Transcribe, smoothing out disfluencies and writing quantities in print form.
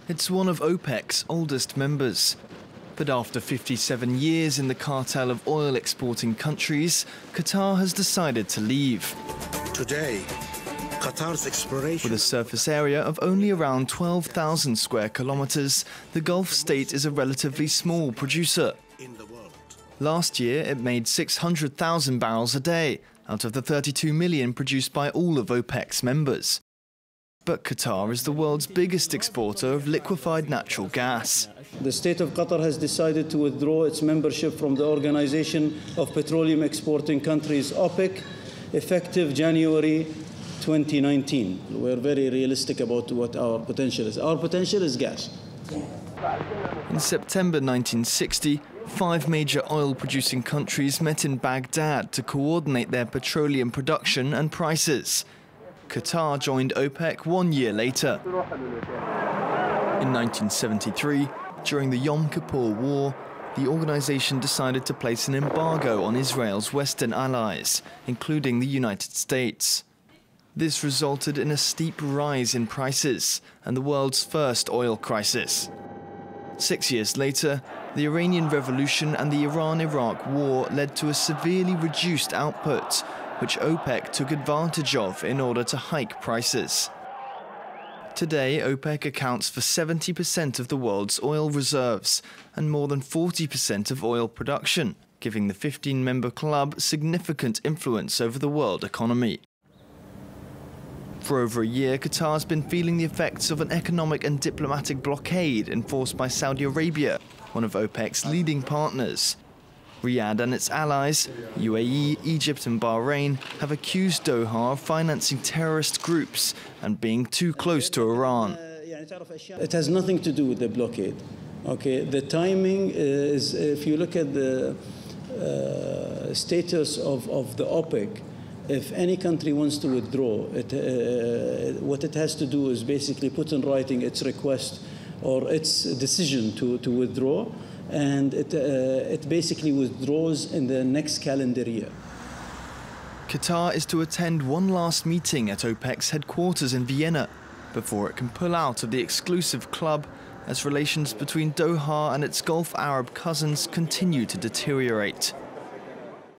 It's one of OPEC's oldest members. But after 57 years in the cartel of oil exporting countries, Qatar has decided to leave. Today, Qatar's exploration... With a surface area of only around 12,000 square kilometers, the Gulf state is a relatively small producer. Last year, it made 600,000 barrels a day, out of the 32 million produced by all of OPEC's members. But Qatar is the world's biggest exporter of liquefied natural gas. The state of Qatar has decided to withdraw its membership from the Organization of Petroleum Exporting Countries, OPEC, effective January 2019. We're very realistic about what our potential is. Our potential is gas. In September 1960, 5 major oil-producing countries met in Baghdad to coordinate their petroleum production and prices. Qatar joined OPEC 1 year later. In 1973, during the Yom Kippur War, the organization decided to place an embargo on Israel's Western allies, including the United States. This resulted in a steep rise in prices and the world's first oil crisis. 6 years later, the Iranian Revolution and the Iran-Iraq War led to a severely reduced output, which OPEC took advantage of in order to hike prices. Today, OPEC accounts for 70% of the world's oil reserves and more than 40% of oil production, giving the 15-member club significant influence over the world economy. For over a year, Qatar has been feeling the effects of an economic and diplomatic blockade enforced by Saudi Arabia, one of OPEC's leading partners. Riyadh and its allies, UAE, Egypt and Bahrain, have accused Doha of financing terrorist groups and being too close to Iran. It has nothing to do with the blockade. Okay, the timing is, if you look at the status of the OPEC, if any country wants to withdraw, what it has to do is basically put in writing its request or its decision to withdraw, and it basically withdraws in the next calendar year. Qatar is to attend one last meeting at OPEC's headquarters in Vienna before it can pull out of the exclusive club as relations between Doha and its Gulf Arab cousins continue to deteriorate.